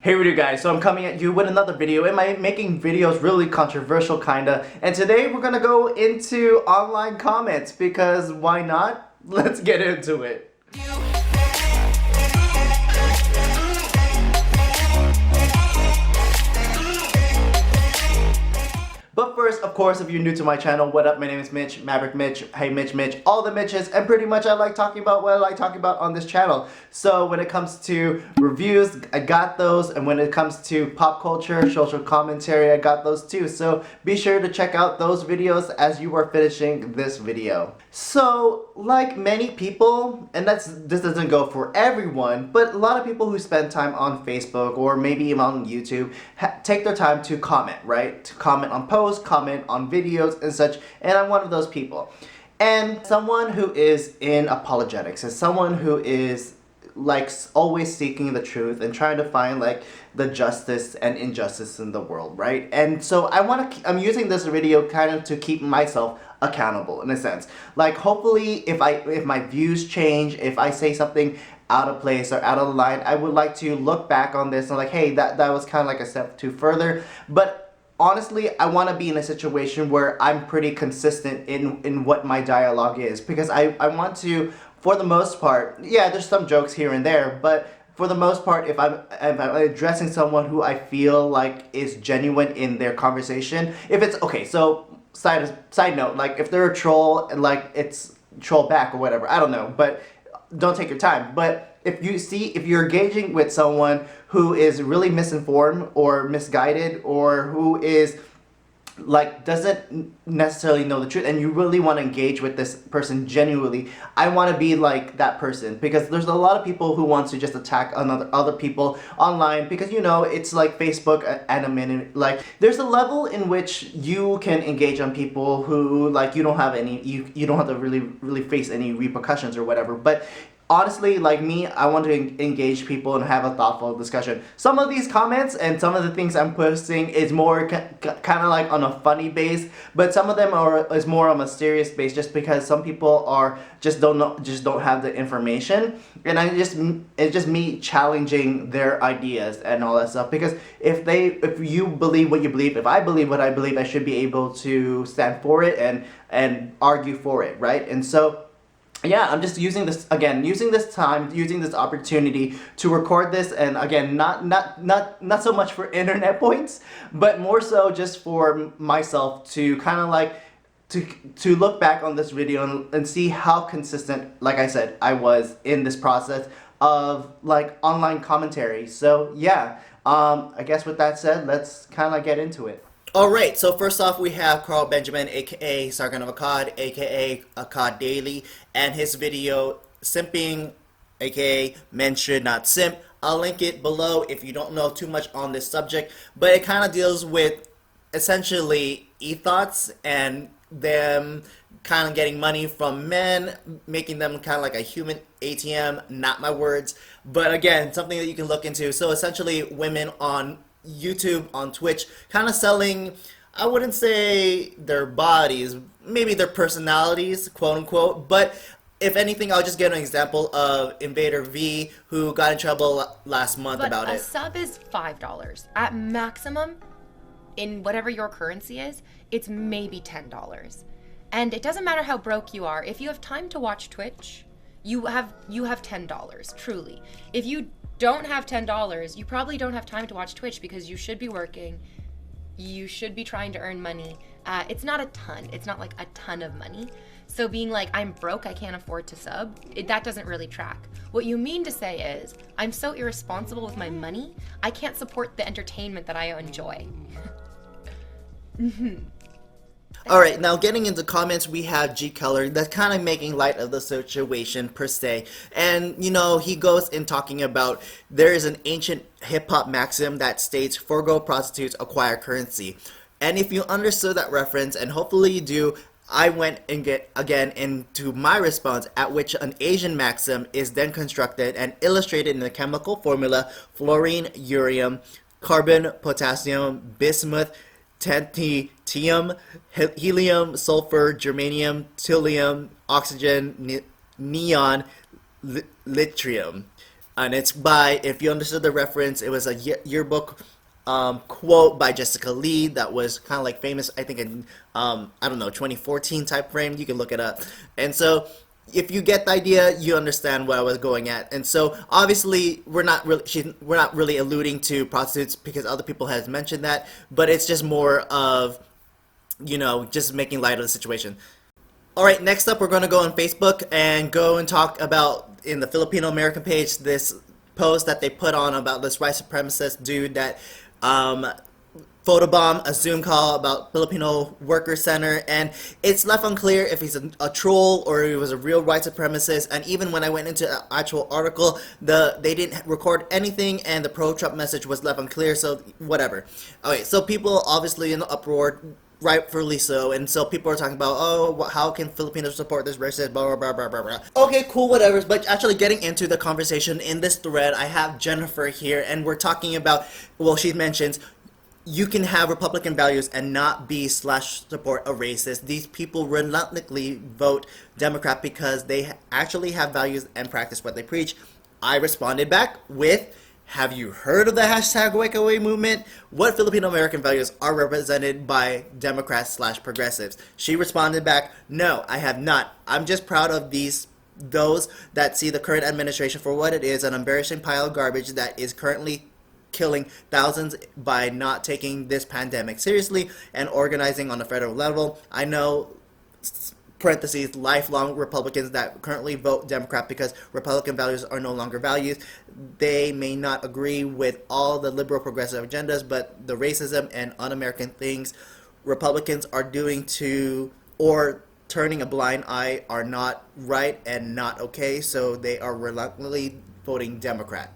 Hey what do guys, so I'm coming at you with another video. Am I making videos really controversial kinda? And today we're gonna go into online comments because why not? Let's get into it. But first, of course, if you're new to my channel, what up? My name is Mitch, Maverick Mitch, hey Mitch, all the Mitches, and pretty much I like talking about what I like talking about on this channel. So when it comes to reviews, I got those, and when it comes to pop culture, social commentary, I got those too. So be sure to check out those videos as you are finishing this video. So, like many people, and this doesn't go for everyone, but a lot of people who spend time on Facebook or maybe even on YouTube take their time to comment, right? To comment on posts, comment on videos and such, and I'm one of those people. And someone who is in apologetics, is someone who is like always seeking the truth and trying to find like the justice and injustice in the world, right? And so I'm using this video kind of to keep myself accountable in a sense. Like hopefully if my views change, if I say something out of place or out of line, I would like to look back on this and like, hey, that was kind of like a step too further. But honestly, I want to be in a situation where I'm pretty consistent in what my dialogue is, because I want to, for the most part, yeah, there's some jokes here and there, but for the most part, if I'm addressing someone who I feel like is genuine in their conversation, if it's, okay, so side note, like if they're a troll and like it's troll back or whatever, I don't know, but don't take your time. But if you're engaging with someone who is really misinformed or misguided or who is like doesn't necessarily know the truth and you really want to engage with this person genuinely, I want to be like that person, because there's a lot of people who want to just attack other people online, because you know it's like Facebook at a minute. Like there's a level in which you can engage on people who like you don't have to really face any repercussions or whatever. But honestly, like me, I want to engage people and have a thoughtful discussion. Some of these comments and some of the things I'm posting is more kind of like on a funny base, but some of them is more on a serious base, just because some people just don't have the information, and it's just me challenging their ideas and all that stuff. Because if you believe what you believe, if I believe what I believe, I should be able to stand for it and argue for it, right? And so yeah, I'm just using this opportunity to record this, and again, not so much for internet points, but more so just for myself to kind of like to look back on this video and see how consistent, like I said, I was in this process of like online commentary. So yeah, I guess with that said, let's kind of get into it. Alright, so first off we have Carl Benjamin, aka SargonOfAkkad, aka Akkad Daily, and his video Simping, aka Men Should Not Simp. I'll link it below if you don't know too much on this subject, but it kind of deals with essentially ethos and them kind of getting money from men, making them kind of like a human ATM, not my words, but again, something that you can look into. So essentially women on YouTube, on Twitch, kind of selling, I wouldn't say their bodies, maybe their personalities, quote unquote, but if anything, I'll just give an example of Invader V, who got in trouble last month about it. A sub is $5. At maximum, in whatever your currency is, it's maybe $10. And it doesn't matter how broke you are. If you have time to watch Twitch, you have $10, truly. If you don't have $10, you probably don't have time to watch Twitch, because you should be working, you should be trying to earn money. It's not a ton, it's not like a ton of money. So being like, I'm broke, I can't afford to sub, that doesn't really track. What you mean to say is, I'm so irresponsible with my money, I can't support the entertainment that I enjoy. Alright, now getting into comments, we have G. Keller that's kind of making light of the situation per se. And, you know, he goes in talking about there is an ancient hip-hop maxim that states, forego prostitutes, acquire currency. And if you understood that reference, and hopefully you do, I went and get again into my response, at which an Asian maxim is then constructed and illustrated in the chemical formula fluorine, urea, carbon, potassium, bismuth, tantalum, helium, sulfur, germanium, thulium, oxygen, neon, lithium. And it's by, if you understood the reference, it was a yearbook quote by Jessica Lee that was kind of like famous, I think in, I don't know, 2014 type frame. You can look it up. And so if you get the idea, you understand what I was going at. And so obviously we're not really alluding to prostitutes because other people has mentioned that, but it's just more of, you know, just making light of the situation. All right, next up we're going to go on Facebook and go and talk about, in the Filipino American page, this post that they put on about this white supremacist dude that photobomb a Zoom call about Filipino Worker Center, and it's left unclear if he's a troll or he was a real white supremacist. And even when I went into the actual article, they didn't record anything, and the pro-Trump message was left unclear. So whatever. Okay, so people obviously in the uproar, rightfully so, and so people are talking about, oh, how can Filipinos support this racist, blah, blah, blah, blah, blah. Okay, cool, whatever, but actually getting into the conversation in this thread, I have Jennifer here, and we're talking about, well, she mentions, you can have Republican values and not be / support a racist. These people reluctantly vote Democrat because they actually have values and practice what they preach. I responded back with, have you heard of the #walkaway movement? What Filipino American values are represented by Democrats / progressives? She responded back, no, I have not. I'm just proud of those that see the current administration for what it is, an embarrassing pile of garbage that is currently killing thousands by not taking this pandemic seriously and organizing on a federal level. I know, parentheses, lifelong Republicans that currently vote Democrat because Republican values are no longer values. They may not agree with all the liberal progressive agendas, but the racism and un-American things Republicans are doing to, or turning a blind eye, are not right and not okay, so they are reluctantly voting Democrat.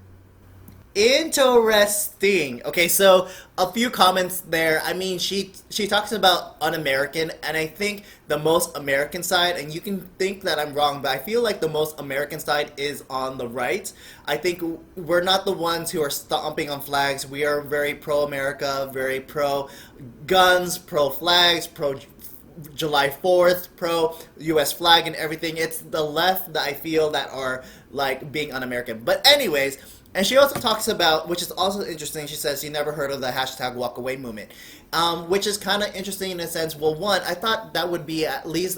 Interesting. Okay, so a few comments there. I mean, she talks about un-American, and I think the most American side, and you can think that I'm wrong, but I feel like the most American side is on the right. I think we're not the ones who are stomping on flags. We are very pro-America, very pro-guns, pro-flags, pro-July 4th, pro-US flag and everything. It's the left that I feel that are like being un-American. But anyways, and she also talks about, which is also interesting, she says, you never heard of the #walkaway movement, which is kind of interesting in a sense. Well, one, I thought that would be at least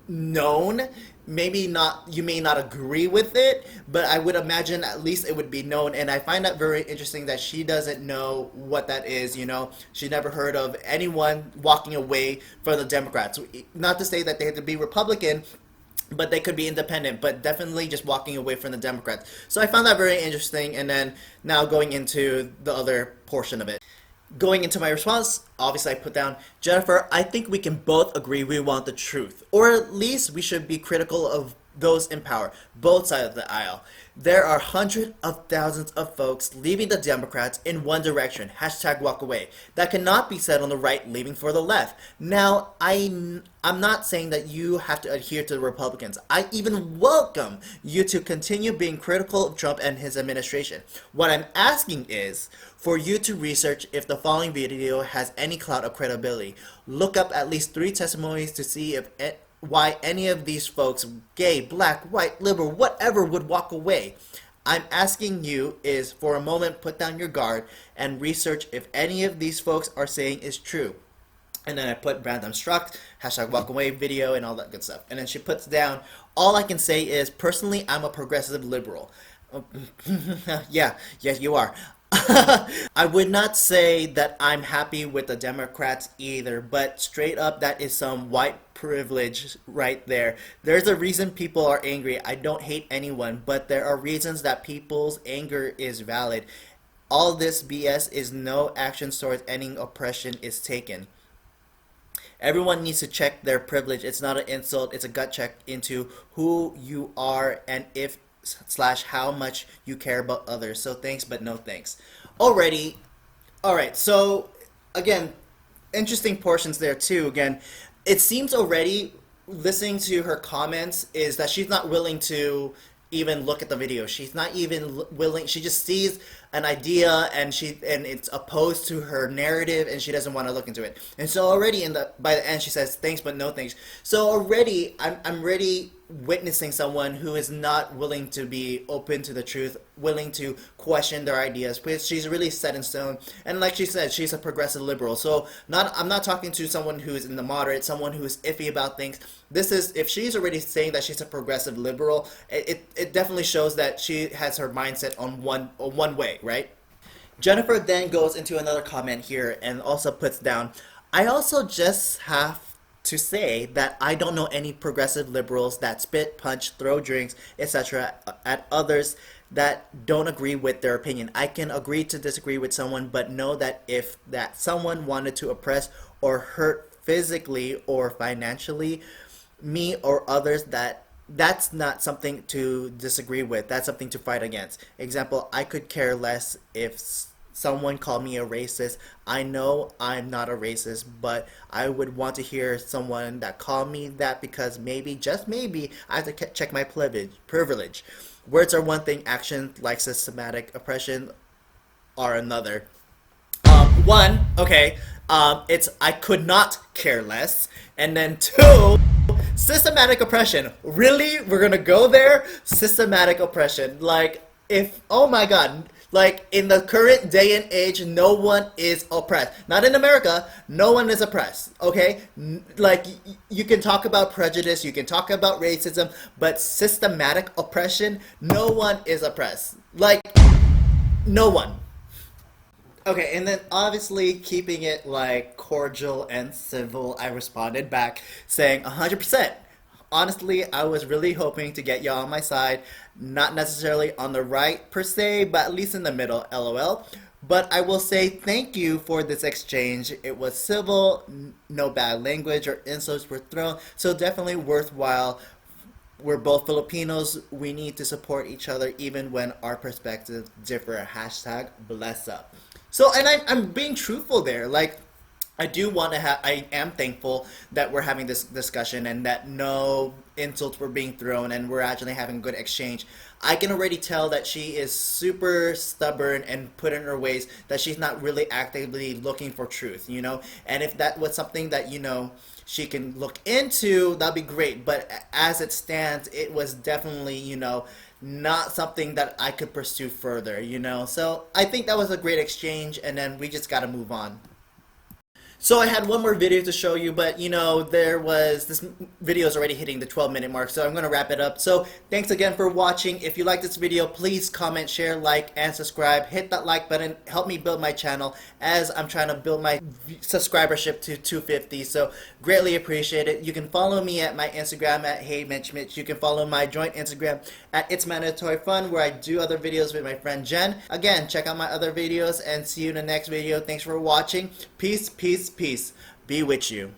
known. Maybe not, you may not agree with it, but I would imagine at least it would be known. And I find that very interesting that she doesn't know what that is, you know. She never heard of anyone walking away from the Democrats. Not to say that they have to be Republican, but they could be independent, but definitely just walking away from the Democrats. So I found that very interesting, and then now going into the other portion of it. Going into my response, obviously I put down, Jennifer, I think we can both agree we want the truth, or at least we should be critical of those in power, both sides of the aisle. There are hundreds of thousands of folks leaving the Democrats in one direction, #walkaway. That cannot be said on the right leaving for the left. Now, I'm not saying that you have to adhere to the Republicans. I even welcome you to continue being critical of Trump and his administration. What I'm asking is for you to research if the following video has any clout of credibility. Look up at least 3 testimonies to see if why any of these folks, gay, black, white, liberal, whatever, would walk away. I'm asking you is for a moment put down your guard and research if any of these folks are saying is true. And then I put random struck, #walkaway video, and all that good stuff. And then she puts down, all I can say is, personally, I'm a progressive liberal. Yeah, you are. I would not say that I'm happy with the Democrats either, but straight up, that is some white privilege right there. There's a reason people are angry. I don't hate anyone, but there are reasons that people's anger is valid. All this BS is no action towards ending oppression is taken. Everyone needs to check their privilege. It's not an insult. It's a gut check into who you are and if / how much you care about others. So thanks, but no thanks. Alrighty. Alright, so again, interesting portions there too. Again, it seems already, listening to her comments, is that she's not willing to even look at the video. She's not even willing. She just sees an idea and it's opposed to her narrative, and she doesn't want to look into it. And so already by the end she says thanks but no thanks. So already I'm ready witnessing someone who is not willing to be open to the truth, willing to question their ideas, because she's really set in stone. And like she said, she's a progressive liberal. So I'm not talking to someone who is in the moderate, someone who is iffy about things. This is, if she's already saying that she's a progressive liberal, it definitely shows that she has her mindset on one way, right? Jennifer then goes into another comment here and also puts down, I also just have to say that I don't know any progressive liberals that spit, punch, throw drinks, etc. at others that don't agree with their opinion. I can agree to disagree with someone, but know that if that someone wanted to oppress or hurt physically or financially me or others, that's not something to disagree with. That's something to fight against. Example, I could care less if someone called me a racist. I know I'm not a racist, but I would want to hear someone that called me that, because maybe, just maybe, I have to check my privilege. Words are one thing, actions like systematic oppression are another. It's I could not care less. And then 2, systematic oppression. Really? We're gonna go there? Systematic oppression. Like, oh my god. Like, in the current day and age, no one is oppressed. Not in America, no one is oppressed, okay? Like, you can talk about prejudice, you can talk about racism, but systematic oppression, no one is oppressed. Like, no one. Okay, and then obviously keeping it like cordial and civil, I responded back saying 100%. Honestly, I was really hoping to get y'all on my side, not necessarily on the right per se, but at least in the middle, lol. But I will say thank you for this exchange. It was civil, no bad language or insults were thrown, so definitely worthwhile. We're both Filipinos, we need to support each other even when our perspectives differ. Hashtag bless up. So, and I'm being truthful there, like, I am thankful that we're having this discussion and that no insults were being thrown and we're actually having a good exchange. I can already tell that she is super stubborn and put in her ways, that she's not really actively looking for truth, you know? And if that was something that, you know, she can look into, that'd be great. But as it stands, it was definitely, you know, not something that I could pursue further, you know? So I think that was a great exchange, and then we just gotta move on. So I had one more video to show you, but you know, this video is already hitting the 12-minute mark, so I'm going to wrap it up. So thanks again for watching. If you like this video, please comment, share, like, and subscribe. Hit that like button. Help me build my channel as I'm trying to build my subscribership to 250. So greatly appreciate it. You can follow me at my Instagram at HeyMitchMitch. You can follow my joint Instagram at It's Mandatory Fun, where I do other videos with my friend Jen. Again, check out my other videos and see you in the next video. Thanks for watching. Peace, peace, peace be with you.